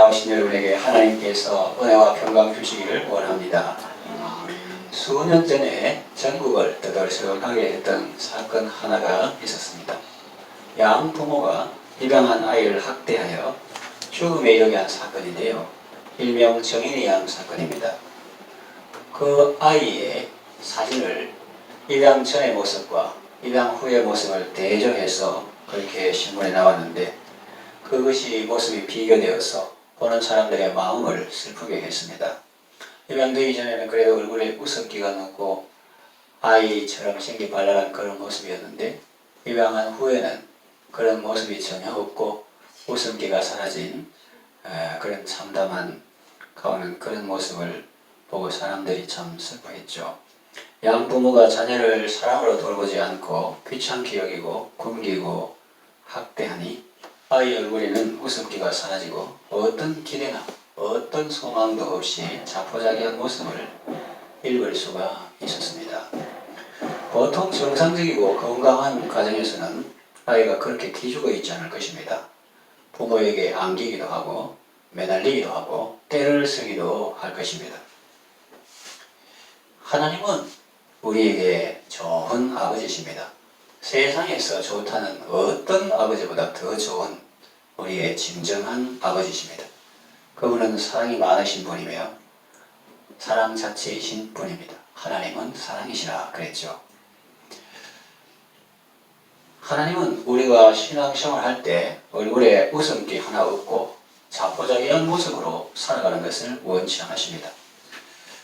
나오신 여러분에게 하나님께서 은혜와 평강 주시기를 원합니다. 수년 전에 전국을 떠들썩하게 했던 사건 하나가 있었습니다. 양 부모가 입양한 아이를 학대하여 죽음에 이르게 한 사건인데요. 일명 정인이 양 사건입니다. 그 아이의 사진을 입양 전의 모습과 입양 후의 모습을 대조해서 그렇게 신문에 나왔는데, 그것이 모습이 비교되어서 보는 사람들의 마음을 슬프게 했습니다. 입양되기 전에는 그래도 얼굴에 웃음기가 넣고 아이처럼 생기발랄한 그런 모습이었는데, 입양한 후에는 그런 모습이 전혀 없고 웃음기가 사라진 그런 참담한 그런 모습을 보고 사람들이 참 슬퍼했죠. 양부모가 자녀를 사랑으로 돌보지 않고 귀찮게 여기고 굶기고 학대하니 아이 얼굴에는 웃음기가 사라지고 어떤 기대나 어떤 소망도 없이 자포자기한 모습을 읽을 수가 있었습니다. 보통 정상적이고 건강한 가정에서는 아이가 그렇게 기죽어 있지 않을 것입니다. 부모에게 안기기도 하고 매달리기도 하고 때를 쓰기도 할 것입니다. 하나님은 우리에게 좋은 아버지십니다. 세상에서 좋다는 어떤 아버지보다 더 좋은 우리의 진정한 아버지십니다. 그분은 사랑이 많으신 분이며 사랑 자체이신 분입니다. 하나님은 사랑이시라 그랬죠. 하나님은 우리가 신앙생활 할 때 얼굴에 웃음기 하나 없고 자포자기한 모습으로 살아가는 것을 원치 않으십니다.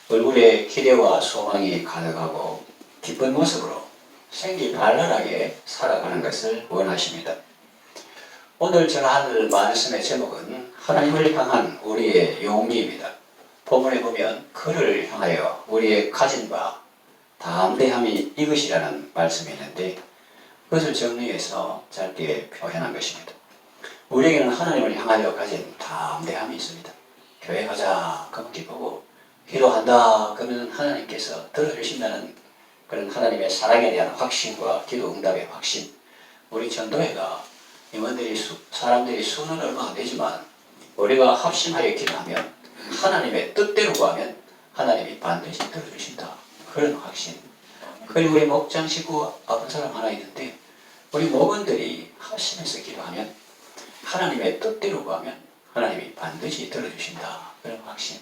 얼굴에 기대와 소망이 가득하고 기쁜 모습으로 생기발랄하게 살아가는 것을 원하십니다. 오늘 전할 말씀의 제목은 하나님을 향한 우리의 용기입니다. 본문에 보면 그를 향하여 우리의 가진 바 담대함이 이것이라는 말씀이 있는데, 그것을 정리해서 짧게 표현한 것입니다. 우리에게는 하나님을 향하여 가진 담대함이 있습니다. 교회 가자 그럼 기쁘고, 기도한다 그러면 하나님께서 들어주신다는 그런 하나님의 사랑에 대한 확신과 기도 응답의 확신. 우리 전도회가 임원들이 사람들이 수는 얼마 안 되지만 우리가 합심하여 기도하면 하나님의 뜻대로 구하면 하나님이 반드시 들어주신다. 그런 확신. 그리고 우리 목장 식구 아픈 사람 하나 있는데, 우리 목원들이 합심해서 기도하면 하나님의 뜻대로 구하면 하나님이 반드시 들어주신다. 그런 확신.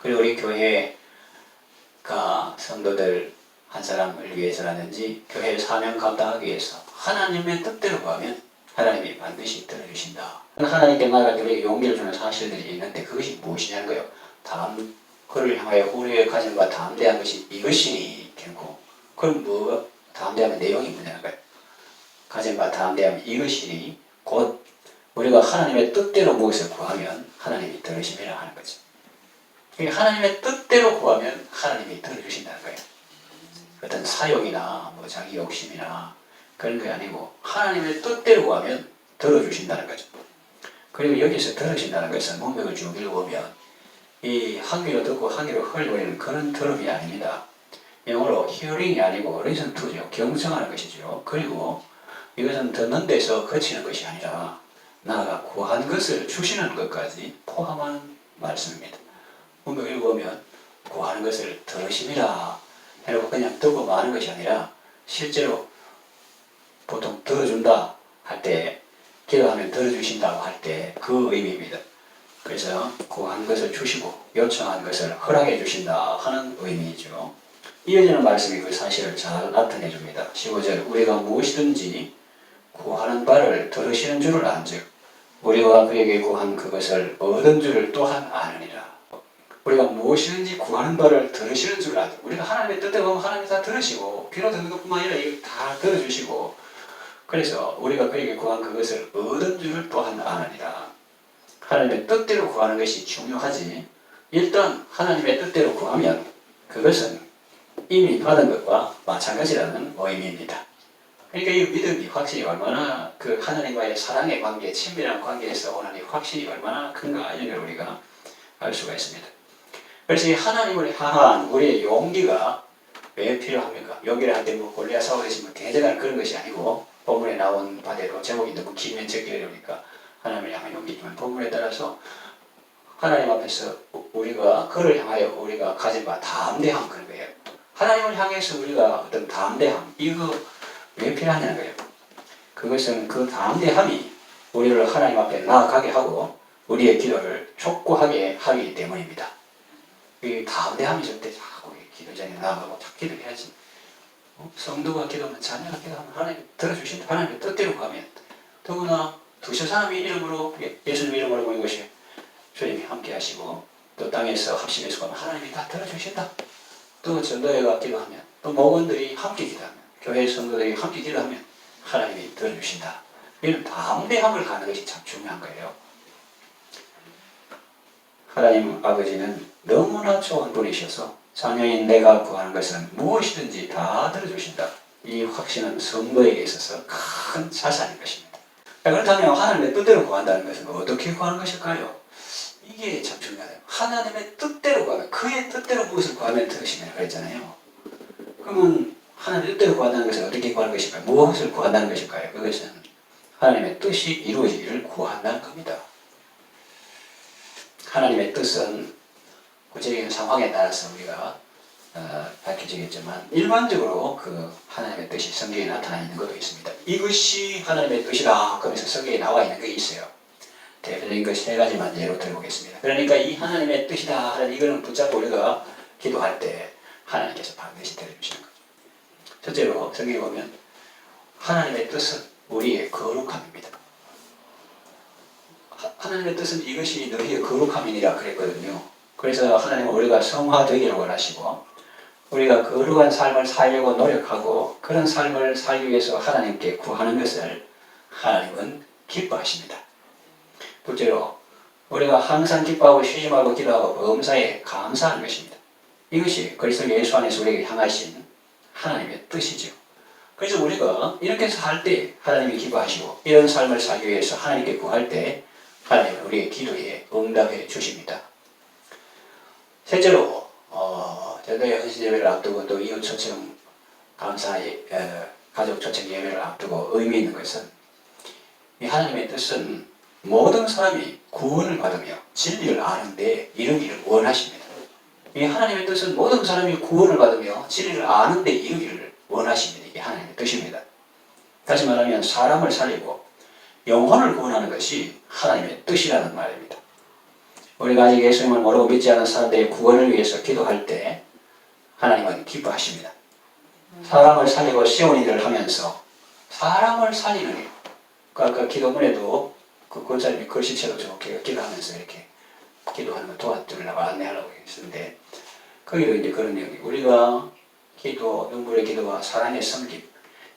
그리고 우리 교회가 성도들 한 사람을 위해서라든지 교회의 사명 감당하기 위해서 하나님의 뜻대로 구하면 하나님이 반드시 들어주신다. 하나님께 나아갈 때 우리에게 용기를 주는 사실들이 있는데, 그것이 무엇이냐는 거예요. 그를 향하여 우리의 가진 바 담대한 것이 이것이니 결코. 그럼 뭐 담대함의 내용이 뭐냐는 거예요. 가진 바 담대함이 이것이니 곧 우리가 하나님의 뜻대로 무엇을 구하면 하나님이 들으심이라 하는 거죠. 하나님의 뜻대로 구하면 하나님이 들어주신다는 거예요. 어떤 사욕이나 자기 욕심이나 그런 게 아니고 하나님의 뜻대로 구하면 들어주신다는 거죠. 그리고 여기서 들으신다는 것은 문맥을 쭉 읽어보면 이 한 귀로 듣고 한 귀로 흘려버리는 그런 들음이 아닙니다. 영어로 hearing이 아니고 listen to죠. 경청하는 것이죠. 그리고 이것은 듣는 데서 그치는 것이 아니라 나아가 구한 것을 주시는 것까지 포함한 말씀입니다. 문맥을 읽어보면 구하는 것을 들으심이라 해놓고 그냥 듣고 마는 것이 아니라 실제로 보통 들어준다 할 때, 기도하면 들어주신다고 할 때 그 의미입니다. 그래서 구한 것을 주시고 요청한 것을 허락해 주신다 하는 의미이죠. 이어지는 말씀이 그 사실을 잘 나타내 줍니다. 15절 우리가 무엇이든지 구하는 바를 들으시는 줄을 안즉 우리가 그에게 구한 그것을 얻은 줄을 또한 아느니라. 우리가 무엇이든지 구하는 바를 들으시는 줄 알죠. 우리가 하나님의 뜻대로 보면 하나님이 다 들으시고, 귀로 듣는 것뿐만 아니라 이거 다 들어주시고, 그래서 우리가 그에게 구한 그것을 얻은 줄을 또한 아느니라. 하나님의 뜻대로 구하는 것이 중요하지, 일단 하나님의 뜻대로 구하면 그것은 이미 받은 것과 마찬가지라는 의미입니다. 그러니까 이 믿음이 확신이 얼마나 그 하나님과의 사랑의 관계, 친밀한 관계에서 오는 이 확신이 얼마나 큰가, 이런 걸 우리가 알 수가 있습니다. 그래서 이 하나님을 향한 우리의 용기가 왜 필요합니까? 용기를 할 때 골리앗 사울이 뭐 대단한 그런 것이 아니고, 본문에 나온 바대로 제목이 너무 길면 적기 어려우니까 하나님을 향한 용기지만, 본문에 따라서 하나님 앞에서 우리가 그를 향하여 우리가 가진 바 담대함 그런 거예요. 하나님을 향해서 우리가 어떤 담대함 이거 왜 필요하냐는 거예요. 그것은 그 담대함이 우리를 하나님 앞에 나아가게 하고 우리의 기도를 촉구하게 하기 때문입니다. 이 담대함이 있을 때 자꾸 기도 전에 나아가고 자꾸 기도해야지. 성도가 기도하면 자녀가 기도하면 하나님 들어주신다. 하나님의 뜻대로 가면 더구나 두세 사람의 이름으로 예수님 이름으로 모인 것이 주님이 함께 하시고 또 땅에서 합심해서 가면 하나님이 다 들어주신다. 또 전도회가 기도하면 또 목원들이 함께 기도하면 교회 성도들이 함께 기도하면 하나님이 들어주신다. 이런 담대함을 가는 것이 참 중요한 거예요. 하나님 아버지는 너무나 좋은 분이셔서 자녀인 내가 구하는 것은 무엇이든지 다 들어주신다. 이 확신은 성도에게 있어서 큰 자산인 것입니다. 그렇다면 하나님의 뜻대로 구한다는 것은 어떻게 구하는 것일까요? 이게 참 중요해요. 하나님의 뜻대로 구하면 그의 뜻대로 무엇을 구하면 들으시면 그랬잖아요. 그러면 하나님의 뜻대로 구한다는 것은 어떻게 구하는 것일까요? 무엇을 구한다는 것일까요? 그것은 하나님의 뜻이 이루어지기를 구한다는 겁니다. 하나님의 뜻은 구체적인 상황에 따라서 우리가 밝혀지겠지만 일반적으로 그 하나님의 뜻이 성경에 나타나 있는 것도 있습니다. 이것이 하나님의 뜻이다 그러면서 성경에 나와 있는 게 있어요. 대표적인 것 세 가지만 예로 들어보겠습니다. 그러니까 이 하나님의 뜻이다 하는 이거는 붙잡고 우리가 기도할 때 하나님께서 반드시 들어주시는 거죠. 첫째로 성경에 보면 하나님의 뜻은 우리의 거룩함입니다. 하나님의 뜻은 이것이 너희의 거룩함이니라 그랬거든요. 그래서 하나님은 우리가 성화되기를 원하시고 우리가 거룩한 삶을 살려고 노력하고 그런 삶을 살기 위해서 하나님께 구하는 것을 하나님은 기뻐하십니다. 둘째로 우리가 항상 기뻐하고 쉬지 말고 기도하고 범사에 감사하는 것입니다. 이것이 그리스도 예수 안에서 우리에게 향하신 하나님의 뜻이죠. 그래서 우리가 이렇게 살 때 하나님이 기뻐하시고 이런 삶을 살기 위해서 하나님께 구할 때 하나님은 우리의 기도에 응답해 주십니다. 셋째로 전도의 헌신 예배를 앞두고 또 이웃 초청 감사 가족 초청 예배를 앞두고 의미 있는 것은 이 하나님의 뜻은 모든 사람이 구원을 받으며 진리를 아는데 이르기를 원하십니다. 이 하나님의 뜻은 모든 사람이 구원을 받으며 진리를 아는데 이르기를 원하십니다. 이게 하나님의 뜻입니다. 다시 말하면 사람을 살리고 영혼을 구원하는 것이 하나님의 뜻이라는 말입니다. 우리가 아직 예수님을 모르고 믿지 않은 사람들의 구원을 위해서 기도할 때 하나님은 기뻐하십니다. 사람을 살리고 시온 일을 하면서 사람을 살리는 일. 아까 기도문에도 그 권사님이 글씨체로 좋게 기도하면서 이렇게 기도하는 거 도와주려고 안내하려고 했는데 거기도 이제 그런 내용이 우리가 기도, 눈물의 기도와 사랑의 섬김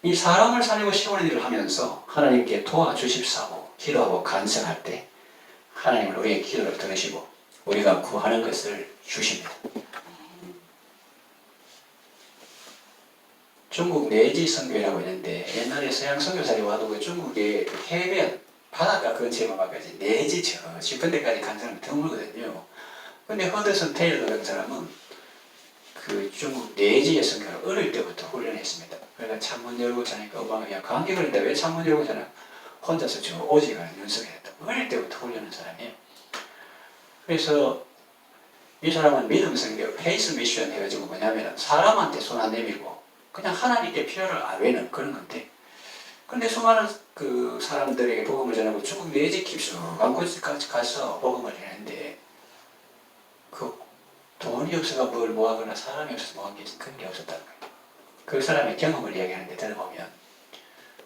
이 사람을 살리고 시온 일을 하면서 하나님께 도와주십사고 기도하고 간청할 때 하나님은 우리의 기도를 들으시고 우리가 구하는 것을 주십니다. 중국 내지 선교회라고 있는데 옛날에 서양 선교사들이 와도 그 중국의 그 해변 바닷가 근처에만 가까지 내지 저 싶은 데까지 간 사람이 드물거든요. 근데 허드슨 테일러라는 사람은 그 중국 내지의 선교를 어릴 때부터 훈련했습니다. 그러니까 창문 열고 자니까 엄마가 야 감기 걸린다 왜 창문 열고 자나 혼자서 저 오직을 연습했다. 어릴 때부터 훈련한 사람이에요. 그래서 이 사람은 믿음 선교 페이스 미션 해가지고 뭐냐면 사람한테 손 안 내밀고 그냥 하나님께 필요를 아뢰는 그런 건데 근데 수많은 그 사람들에게 복음을 전하고 중국 내지 깊숙한 곳까지 가서 복음을 했는데 그 돈이 없어서 뭘 모아거나 사람이 없어서 모은 게 그런 게 없었다는 거예요. 그 사람의 경험을 이야기하는데 들어보면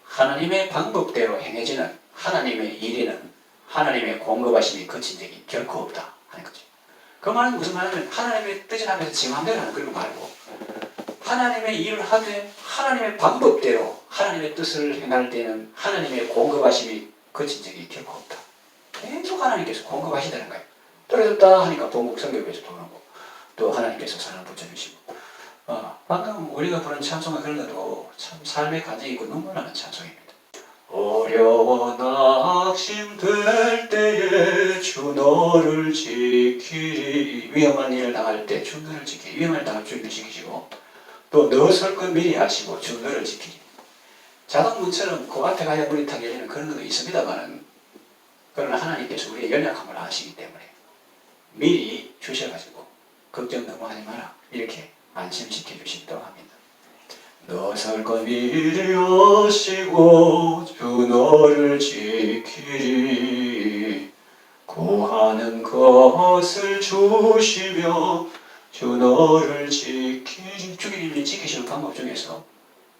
하나님의 방법대로 행해지는 하나님의 일에는 하나님의 공급하심이 그친 적이 결코 없다 하는 거죠. 그 말은 무슨 말이냐면 하나님의 뜻을 하면서 지 마음대로 하는 그런 거 말고 하나님의 일을 하되 하나님의 방법대로 하나님의 뜻을 행할 때는 하나님의 공급하심이 그친 적이 결코 없다. 계속 하나님께서 공급하시다는 거예요. 떨어졌다 하니까 본국 성교에서 돈 오고 또 하나님께서 사람 붙여주시고 방금 우리가 부른 찬송과 그런 것도 참 삶의 간증이 있고 눈물 나는 찬송입니다. 어려워 낙심될 때에 주 너를 지키리 위험한 일을 당할 때 주 너를 지키리 위험한 일을 당할 준비를 지키시고 또 너 설 것 미리 아시고 주 너를 지키리 자동문처럼 그 앞에 가야 물이 타게 되는 그런 것도 있습니다만은 그러나 하나님께서 우리의 연약함을 아시기 때문에 미리 주셔가지고 걱정 너무 하지 마라 이렇게 안심시켜 주신다고 합니다. 너 살 것 미리 아시고 주 너를 지키리 구하는 것을 주시며 주 너를 지키리. 주님이 지키시는 방법 중에서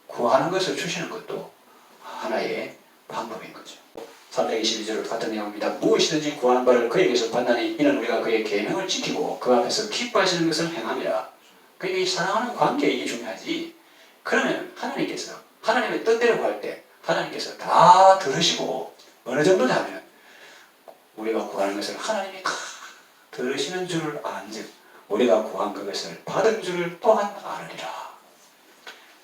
구하는 것을 주시는 것도 하나의 방법인 거죠. 322절 같은 내용입니다. 무엇이든지 구하는 바를 그에게서 받나니 이는 우리가 그의 계명을 지키고 그 앞에서 기뻐하시는 것을 행함이라. 그에게 사랑하는 관계 이게 중요하지. 그러면 하나님께서 하나님의 뜻대로 구할 때 하나님께서 다 들으시고 어느 정도냐면 우리가 구하는 것을 하나님이 다 들으시는 줄을 안즉 우리가 구한 그것을 받은 줄을 또한 아느리라.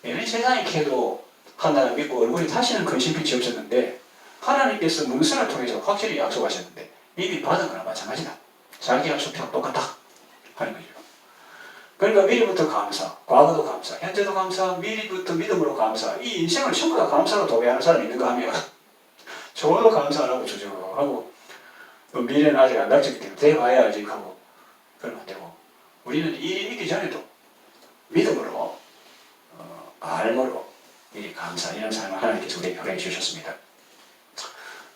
예전에 세상에 캐도 하나님 믿고 얼굴이 다시는 근심빛이 없었는데 하나님께서 문서를 통해서 확실히 약속하셨는데 이미 받은 거나 마찬가지다. 자기 약속처럼 똑같다 하는 거죠. 그러니까 미리부터 감사, 과거도 감사, 현재도 감사, 미리부터 믿음으로 감사. 이 인생을 전부 다 감사로 도배하는 사람이 있는가 하면 좋아도 감사 안 하고 조정하고 미래는 아직 안 닥쳤기 때문에 돼봐야 아직 하고 그러면 안 되고 우리는 일이 있기 전에도 믿음으로 알므로 미리 감사 이런 삶을 하나님께서 우리에게 허락해 주셨습니다.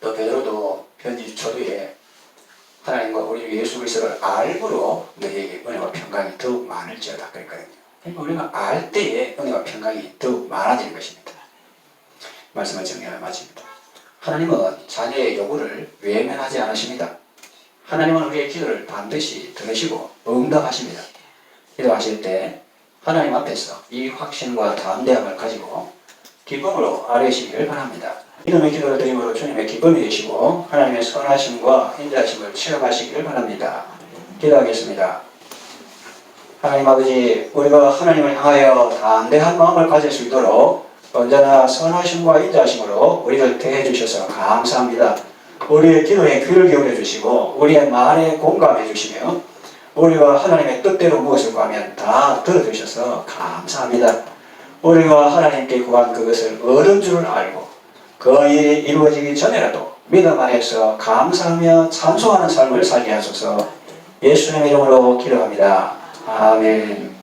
또 베드로도 편지 초두에 하나님과 우리 예수 그리스도를 알므로 너희에게 은혜와 평강이 더욱 많을지어다 그랬거든요. 그러니까 우리가 알 때에 은혜와 평강이 더욱 많아지는 것입니다. 말씀을 정리하여 마칩니다. 하나님은 자녀의 요구를 외면하지 않으십니다. 하나님은 우리의 기도를 반드시 들으시고 응답하십니다. 기도하실 때 하나님 앞에서 이 확신과 담대함을 가지고 기쁨으로 아뢰시기를 바랍니다. 믿음의 기도를 드림으로 주님의 기쁨이 되시고 하나님의 선하심과 인자하심을 체험하시기를 바랍니다. 기도하겠습니다. 하나님 아버지, 우리가 하나님을 향하여 담대한 마음을 가질 수 있도록 언제나 선하심과 인자하심으로 우리를 대해 주셔서 감사합니다. 우리의 기도에 귀를 기울여 주시고 우리의 말에 공감해 주시며 우리가 하나님의 뜻대로 무엇을 구하면 다 들어주셔서 감사합니다. 우리가 하나님께 구한 그것을 얻은 줄을 알고 그 일이 이루어지기 전에라도 믿음 안에서 감사하며 찬송하는 삶을 살게 하소서. 예수님의 이름으로 기도합니다. 아멘.